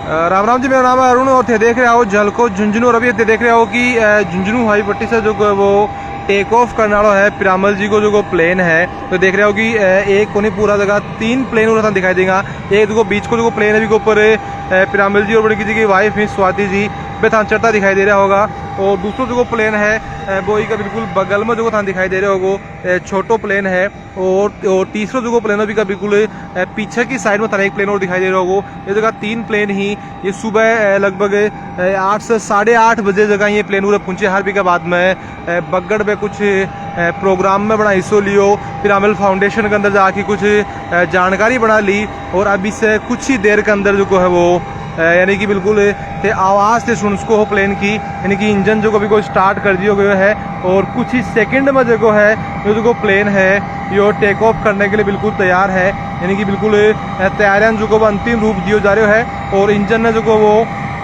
राम राम जी, मेरा नाम है अरुण और थे देख रहे हो झलको झुंझुनू। और अभी देख रहे हो कि झुंझुनू हवाई पट्टी से जो वो टेक ऑफ करने वाला है पिरामल जी को जो प्लेन है। तो देख रहे हो कि एक कोनी पूरा जगह 3 प्लेन उड़ा दिखाई देगा। एक जो बीच को जो प्लेन है ऊपर पिरामल जी और बड़ी किसी की वाइफ मिस स्वाति जी थान चढ़ता दिखाई दे रहा होगा। और दूसरा जो प्लेन है वो का बिल्कुल बगल में जो थान दिखाई दे रहा होगा छोटो प्लेन है। और तीसरा जो प्लेन है बिल्कुल पीछे की साइड में थाना एक प्लेन और दिखाई दे रहा होगा। ये जगह 3 प्लेन ही ये सुबह लगभग 8 से 8:30 बजे जगह ये प्लेन पूरे पहुंचे। हर भी के बाद में बगड़ में कुछ प्रोग्राम में बड़ा हिस्सों लियो, पिरामल फाउंडेशन के अंदर जाके कुछ जानकारी बना ली। और अभी से कुछ ही देर के अंदर जो है वो यानी कि बिल्कुल आवाज़ से सुन उसको हो प्लेन की, यानी कि इंजन जो कभी को स्टार्ट कर दिया गया है। और कुछ ही सेकंड में जो है ये जो प्लेन है ये टेक ऑफ करने के लिए बिल्कुल तैयार है। यानी कि बिल्कुल तैयारियां जो को अंतिम रूप दिया जा रहा है। और इंजन ने जो को वो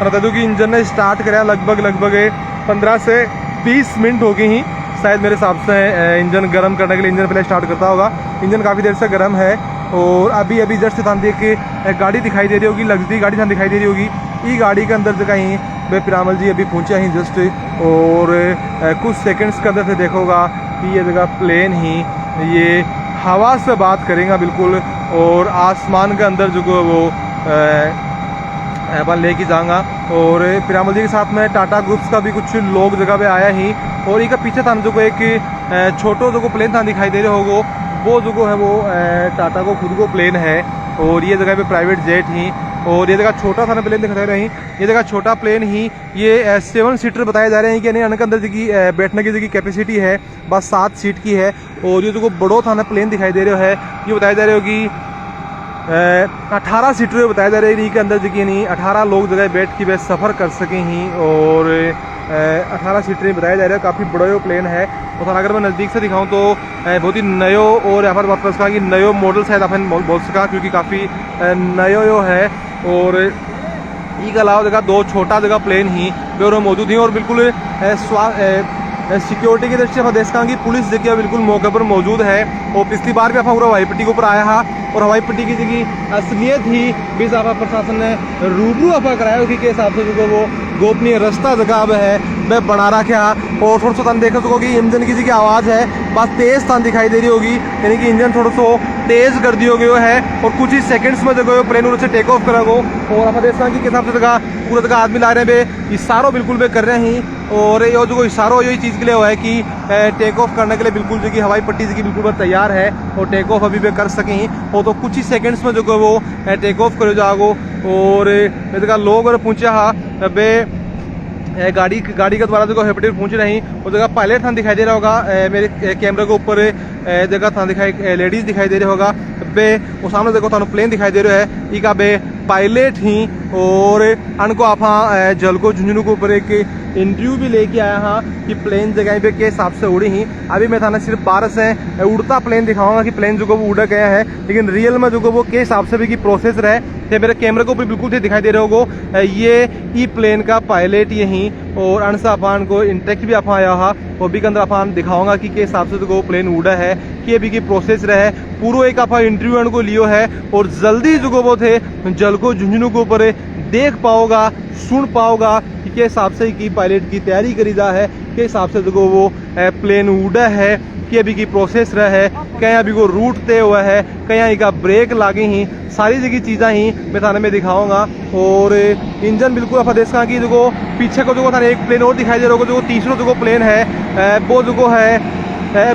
बता दूँ कि इंजन ने स्टार्ट कराया लगभग 15 से 20 मिनट हो गई ही शायद मेरे हिसाब से। इंजन गर्म करने के लिए इंजन पहले स्टार्ट करता होगा। इंजन काफ़ी देर से गर्म है। और अभी जस्ट थान देख के गाड़ी दिखाई दे रही होगी, लग्जरी गाड़ी थान दिखाई दे रही होगी। ये गाड़ी के अंदर जगह ही वे पिरामल जी अभी पहुंचे ही जस्ट। और कुछ सेकंड्स के अंदर से देखोगा कि ये जगह प्लेन ही ये हवा से बात करेगा बिल्कुल। और आसमान के अंदर जो वो अपन लेके जाऊँगा। और पिरामल जी के साथ में टाटा ग्रुप्स का भी कुछ लोग जगह पे आया ही। और एक पीछे था जो एक छोटो जो प्लेन था दिखाई दे रहे होगो, वो जो है वो टाटा को खुद को प्लेन है। और ये जगह पे प्राइवेट जेट ही। और ये जगह छोटा था प्लेन दिखा रहे हैं, ये जगह छोटा प्लेन ही ये 7 सीटर बताए जा रहे हैं कि नहीं। अंदर की बैठने की जगह कैपेसिटी है बस 7 सीट की है। और ये जो बड़ो था प्लेन दिखाई दे रहे है ये बताया जा रहे हो कि 18 सीटर बताया जा रहा है के अंदर जगह नहीं 18 लोग जगह बैठ के वे सफ़र कर सके ही। और 18 सीटर बताया जा रहा है, काफ़ी बड़ा प्लेन है। और अगर मैं नज़दीक से दिखाऊं तो बहुत ही नयो और यहाँ पर बात कर सका कि नयो मॉडल शायद अपन बोल सका क्योंकि काफ़ी नयो है। और इसके अलावा जगह 2 छोटा जगह प्लेन ही वे मौजूद ही। और बिल्कुल सिक्योरिटी की दृष्टि से देश की पुलिस जगह बिल्कुल मौके पर मौजूद है। और पिछली बार भी आप हवाई पट्टी के ऊपर आया है और हवाई पट्टी की जगह असलियत ही भी प्रशासन ने रूबरू अफा कराया उसी के हिसाब से जो वो गोपनीय रास्ता जगह अब है वह बना रखा। और थोड़ा सा देख सको कि इंजन की जगह आवाज़ है बस तेज़ तान दिखाई दे रही होगी, यानी कि इंजन थोड़ा सा तेज़ कर दिया गया है। और कुछ ही सेकंड्स में जो प्लेन उड़ से टेक ऑफ करा गो। और आप देश के हिसाब से जगह पूरा जगह आदमी ला रहे हैं इशारों बिल्कुल वे कर रहे हैं। और ये जो इशारों यही चीज़ के लिए हुआ है कि टेक ऑफ करने के लिए बिल्कुल जो कि हवाई पट्टी की बिल्कुल तैयार है और टेक ऑफ अभी भी कर सकें। और तो कुछ ही सेकंड्स में जो वो टेक ऑफ करो जाओ। और जगह लोग और पहुँचा हाँ बे गाड़ी के द्वारा जो हेपेटिव पहुँच रही वो जगह पायलट थान दिखाई दे रहा होगा। मेरे कैमरे के ऊपर जगह थान दिखाई लेडीज़ दिखाई दे रहे होगा बे। वो सामने देखो थानू प्लेन दिखाई दे रहा है इका बे पायलट ही। और अनको आप झलको झुंझुनू के ऊपर एक इंटरव्यू भी लेके आया हाँ कि प्लेन जगह पे के हिसाब से उड़ी ही। अभी मैं थाना सिर्फ 12 से उड़ता प्लेन दिखाऊंगा कि प्लेन जो को वो उड़ा गया है, लेकिन रियल में जो को वो के हिसाब से भी की प्रोसेस रहे थे मेरे कैमरे को ऊपर बिल्कुल दिखाई दे रहे होगो। ये ई प्लेन का पायलट यही। और अनसा अपान को इंटेक्ट भी आप आया हा वो भी के अंदर अपान दिखाऊंगा कि के हिसाब से जो प्लेन उड़ा है कि अभी की प्रोसेस रहे पूरा एक आप इंटरव्यू को लियो है। और जल्दी जो वो थे झलको झुंझुनू के ऊपर देख पाओगा सुन पाओगा कि के हिसाब से की पायलट की तैयारी करी जा है, के हिसाब से जो वो प्लेन उड़ा है कि अभी की प्रोसेस रहा है, कहीं अभी को रूट तय हुआ है, कहीं का ब्रेक लागे ही, सारी जगह चीज़ें ही मैं थाने में दिखाऊंगा। और इंजन बिल्कुल आप देश की जो पीछे को जो थाने एक प्लेन और दिखाई दे रहा होगा जो तीसरा जो प्लेन है वो जो है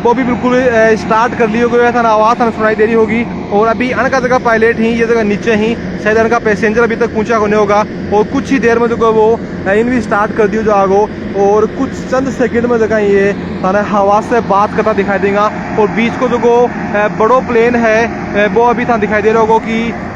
वो भी बिल्कुल स्टार्ट कर लिया गया था, आवाज़ थाने सुनाई दे रही होगी। और अभी अनका जगह पायलट ही ये जगह नीचे ही शायद अनका पैसेंजर अभी तक पहुंचा होने होगा। और कुछ ही देर में जो वो इन भी स्टार्ट कर दियो जाओ। और कुछ चंद सेकंड में जगह ये थाने हवा से बात करता दिखाई देगा। और बीच को जो बड़ो प्लेन है वो अभी था दिखाई दे रहा होगा कि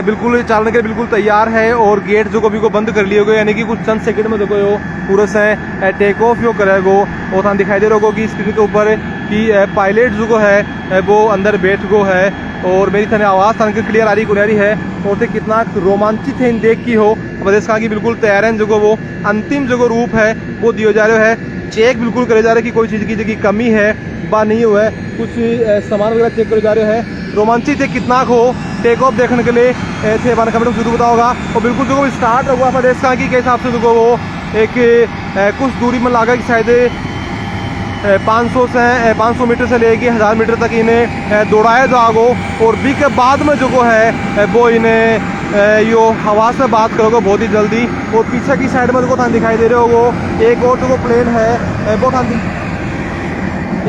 बिल्कुल चलने के बिल्कुल तैयार है। और गेट जो अभी को बंद कर लिए गए, यानी कि कुछ चंद सेकंड में देखो यो पूरे से टेक ऑफ यो करेगो। और थान दिखाई दे रहा होगा कि स्क्रीन के ऊपर कि पायलट जो है वो अंदर बैठ गो है। और मेरी थाने आवाज़ थान क्लियर आ रही है। और थे कितना रोमांचित है इन देख की हो प्रदेश की बिल्कुल तैयार है जो वो अंतिम जो रूप है वो दिया जा रहा है। चेक बिल्कुल करे जा रहे हैं कि कोई चीज़ की जगह कमी है बा नहीं हुआ है, कुछ सामान वगैरह चेक करे जा रहे हैं। रोमांचित है कितना हो टेक ऑफ देखने के लिए थे हमारे कमेंट में जरूर बताओगा। और बिल्कुल जो स्टार्ट होगा अपने देश का कि के हिसाब से जो वो एक कुछ दूरी में लागा कि शायद 500 मीटर से लेके 1000 मीटर तक इन्हें दौड़ाया जाओ। और बी के बाद में जो है वो इन्हें यो हवा से बात करोगे बहुत ही जल्दी। और पीछे की साइड में जो थान दिखाई दे रहे हो वो एक और जो प्लेन है वो थान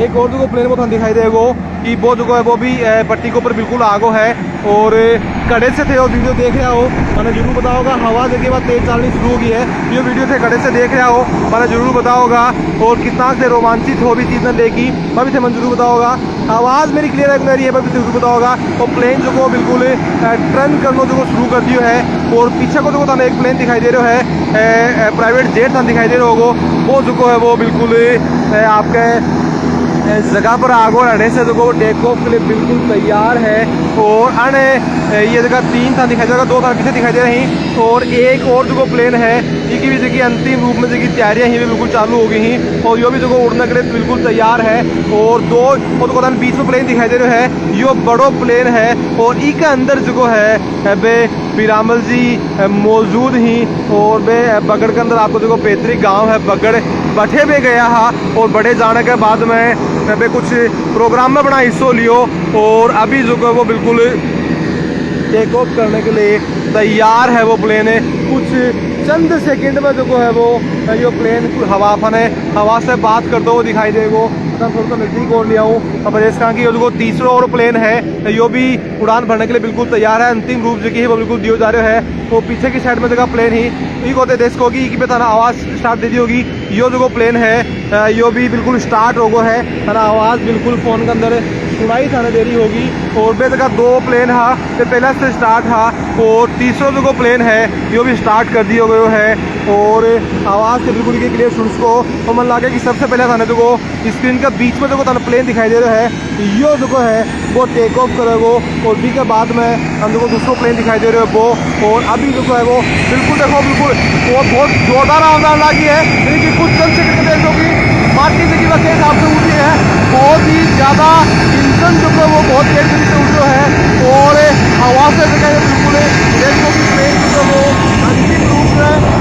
एक और जो प्लेन वो थान दिखाई देगो कि वो जो है वो भी पट्टी के ऊपर बिल्कुल आगो है। और कड़े से थे और वीडियो देख रहा हो मैंने जरूर बताओगा। हवा देखने के बाद तेज चलनी शुरू हो गई है। ये वीडियो थे कड़े से देख रहा हो मैंने जरूर बताओगा। और कितना से रोमांचित हो भी चीज़ देखी मैं भी थे मैं जरूर बताओगा। आवाज़ मेरी क्लियर है नहीं है मैं भी जरूर बताओगा। और प्लेन जो को बिल्कुल टर्न करना जो शुरू कर दियो है। और पीछे को जो एक प्लेन दिखाई दे रहा है प्राइवेट जेट था दिखाई दे रहा होगो वो जो है वो बिल्कुल आपके इस जगह पर आगो रहने से जो टेक ऑफ के लिए बिल्कुल तैयार है। और अने ये जगह 3 था दिखाई दे रहा 2 था पीछे दिखाई दे रही। और एक और जो प्लेन है ये भी जगह अंतिम रूप में जगह तैयारियां ही बिल्कुल चालू हो गई हैं। और यो भी जो उड़ने के लिए बिल्कुल तैयार है। और दो बीच में प्लेन दिखाई दे रहे है यो बड़ो प्लेन है। और ई के अंदर जो है बे बिरामल जी मौजूद ही। और बे बगड़ के अंदर आपको जो पैतृक गाँव है बगड़ बठे पे गया हा। और बड़े जाने के बाद में पे कुछ प्रोग्राम में बना हिस्सों लियो। और अभी जो है वो बिल्कुल टेक ऑफ करने के लिए तैयार है वो प्लेन है। कुछ चंद सेकंड में जो है वो ये प्लेन हवा से बात करते हुए दिखाई देगो। थोड़ा सा नजदीक और लिया हूँ अब रेस्टा की जो तीसरा और प्लेन है यो भी उड़ान भरने के लिए बिल्कुल तैयार है। अंतिम रूप जो है वो बिल्कुल दियो जा रहा है। वो पीछे की साइड में जगह प्लेन ही होते देश को होगी पे थाना आवाज़ स्टार्ट दे दी होगी। यो जो प्लेन है यो भी बिल्कुल स्टार्ट होगो है थाना आवाज़ बिल्कुल फ़ोन के अंदर सुनाई थाने देरी होगी। और बे जगह 2 प्लेन हा तो पहला से स्टार्ट हा। और तीसरा जो प्लेन है यो भी स्टार्ट कर दिया गयो है। और आवाज़ से बिल्कुल क्लियर सुन सको। और मन लगे कि सबसे पहले थाने जो स्क्रीन के बीच में जो थाना प्लेन दिखाई दे रहा है यो जो है वो टेक ऑफ करेगो। और बी के बाद में हम जो दूसरा प्लेन दिखाई दे रहे हो वो। और अभी जो है वो बिल्कुल देखो बिल्कुल वो बहुत जोरदार आवाज़ लगी है लेकिन कुछ चंद सेकंड में जो कि माटी से की वजह से आपसे उठी है बहुत ही ज़्यादा इंजन जो है वो बहुत तेज गति से उठ रहा है। और हवा से जगह बिल्कुल देखो कि प्लेन जो है वो अंतिम रूप में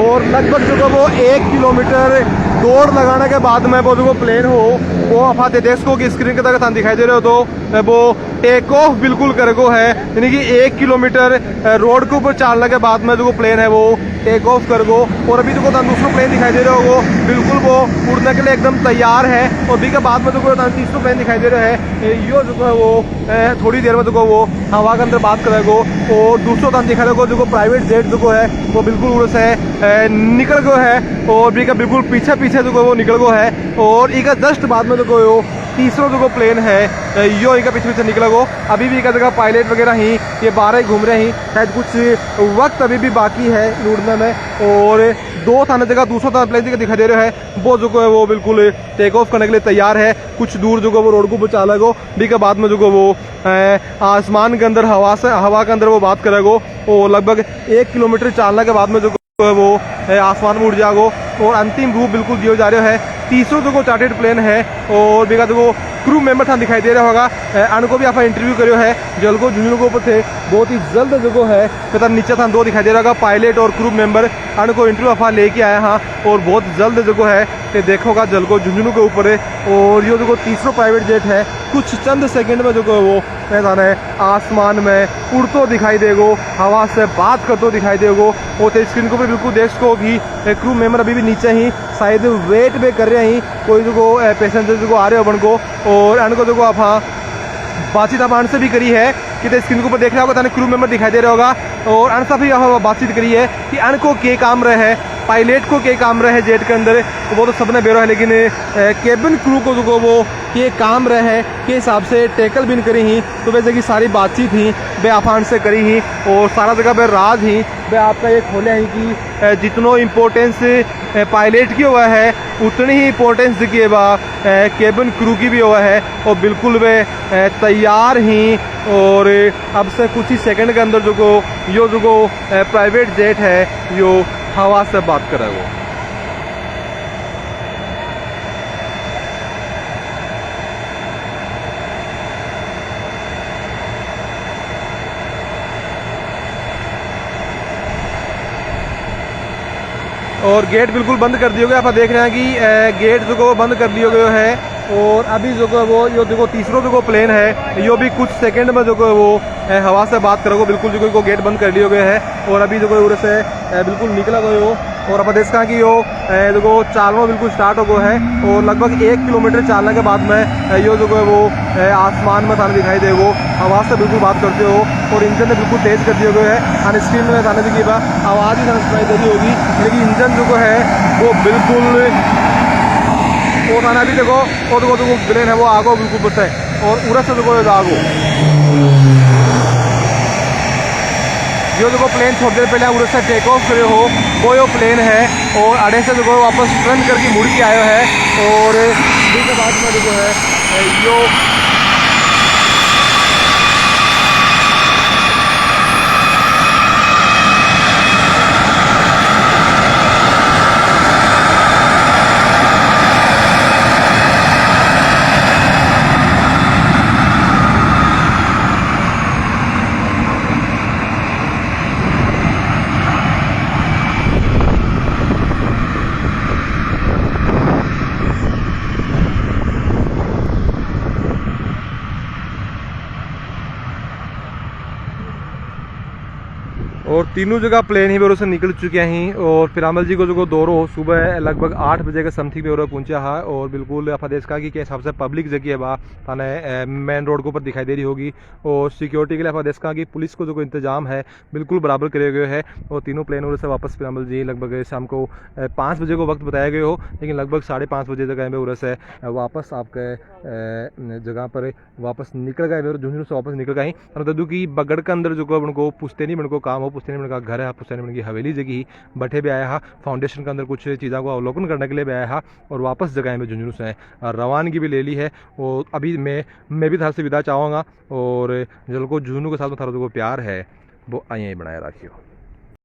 और लगभग जो वो 1 किलोमीटर दौड़ लगाने के बाद में वो जो प्लेन हो वो अफाते देश को की स्क्रीन के तक दिखाई दे रहे हो तो वो टेक ऑफ बिल्कुल करेगो है। यानी कि 1 किलोमीटर रोड के ऊपर चलने के बाद में जो प्लेन है वो टेक ऑफ करेगो। और अभी जो दूसरा प्लेन दिखाई दे रहे हो वो बिल्कुल वो उड़ने के लिए एकदम तैयार है। और अभी के बाद में जो तीसरा प्लेन दिखाई दे रहा है यो जो है वो थोड़ी देर में जो वो हवा के अंदर बात करेगो। और दूसरा दान दिखा देगो जो प्राइवेट जेट जो है वो बिल्कुल उड़ से निकल गयो है। और भी का बिल्कुल पीछे पीछे जो वो निकल गयो है। और इका जस्ट बाद में जो तीसरा जो प्लेन है यो इनका पीछे पीछे निकला गो। अभी भी एक जगह पायलट वगैरह ही ये 12 ही घूम रहे हैं शायद कुछ वक्त अभी भी बाकी है उड़ने में। और 2 थाने जगह दूसरा थाना प्लेन दिखाई दे रहा है वो जो है वो बिल्कुल टेक ऑफ करने के लिए तैयार है। कुछ दूर जो वो रोड को ऊपर चालेगो भी के बाद में जो वो आसमान के अंदर हवा के अंदर वो बात करेगो। और लगभग 1 किलोमीटर चलने के बाद में जो वो आसमान में उड़ जाएगो। और अंतिम रूप बिल्कुल दिया जा रहा है। तीसरा जो चार्टेड प्लेन है और बेगा जो क्रू मेंबर था दिखाई दे रहा होगा अनको भी आप इंटरव्यू करो है जलको झुंझुनू के ऊपर थे बहुत ही जल्द जो है पता नीचे था 2 दिखाई दे रहा होगा पायलट और क्रू मेंबर अनको इंटरव्यू अफा लेके आया हाँ। और बहुत जल्द जो है कि देखोगा जलको झुंझुनू के ऊपर है। और ये जो तीसरा प्राइवेट जेट है कुछ चंद सेकंड में जो वो है आसमान में उड़तो दिखाई देगो हवा से बात करते दिखाई देगो। और तो स्क्रीन को भी बिल्कुल देख सको कि क्रू मेंबर अभी भी नीचे ही शायद वेट पे कर रहे हैं कोई जो पैसेंजर जो आ रहे हो अपन को। और अनको जो आप हाँ बातचीत आप से भी करी है कि तो स्क्रीन के ऊपर देख रहा होगा क्रू मेंबर दिखाई दे रहा होगा। और अन से भी बातचीत करी है कि अन को के काम रहे है पायलट को के काम रहे जेट के अंदर वो तो सबने बेरो है, लेकिन केबिन क्रू को जो वो ये काम रहे के हिसाब से टैकल बिन करी ही तो वैसे की सारी बातचीत ही बे आफान से करी ही और सारा जगह बे राज ही बे आपका ये खोले हैं कि जितनो इम्पोर्टेंस पायलट की हुआ है उतनी ही इम्पोर्टेंस की बा केबिन क्रू की भी हुआ है और बिल्कुल वे तैयार ही और अब से कुछ ही सेकंड के अंदर जो प्राइवेट जेट है यो हवा से बात करे वो। और गेट बिल्कुल बंद कर दिए गए, आप देख रहे हैं कि गेट जो बंद कर दिए गए है और अभी जो वो यो देखो तीसरो जो प्लेन है यो भी कुछ सेकंड में जो वो हवा से बात करोगे बिल्कुल जो गेट बंद कर लिए गए है और अभी जो उड़े से बिल्कुल निकला गए हो और आप देख कि यो जो चालना बिल्कुल स्टार्ट हो गया है और लगभग 1 किलोमीटर चलने के बाद में यो जो वो आसमान में थाने दिखाई दे वो आवाज़ से बिल्कुल बात करते हो और इंजन ने बिल्कुल तेज़ कर दिए गए है और स्क्रीन में थाने की आवाज़ ही सुनाई दे रही होगी, लेकिन इंजन जो है वो बिल्कुल वो थाना भी देखो और जो प्लेन है वो आगो बिल्कुल बस है और उड़स से जो आगो जो प्लेन थोड़ी देर पहले उड़स से टेक ऑफ करे हो वो यो प्लेन है और आड़े से जो वापस टर्न करके मुड़ के आयो है और उसके बाद में जो है यो और तीनों जगह प्लेन ही बेरो से निकल चुके हैं और पिरामल जी को जो दौरो सुबह लगभग 8 बजे के समथिंग बेरो पहुंचा है और बिल्कुल देश का कि हिसाब से पब्लिक जगह है बा थाने मेन रोड के ऊपर दिखाई दे रही होगी और सिक्योरिटी के लिए देश का कि पुलिस को जो इंतजाम है बिल्कुल बराबर करे गए है और तीनों प्लेन से वापस पिरामल जी लगभग शाम को 5 बजे को वक्त बताया गया हो, लेकिन लगभग 5:30 बजे जगह में उड़े से वापस आपके जगह पर वापस निकल गए झुंझुनू से वापस निकल गए और ददू की बगड़ के अंदर जो उनको पुश्तैनी बन को काम हो पुश्तैनी बन का घर है पुश्तैनी बन की हवेली जगह बैठे भी आया है फाउंडेशन के अंदर कुछ चीज़ों को अवलोकन करने के लिए भी आया है और वापस जगह में झुंझुनू से रवानगी भी ले ली है और अभी मैं भी थार से विदा चाहूँगा और जो झुंझुनू के साथ में थारा जो प्यार है वो आई बनाए रखियो।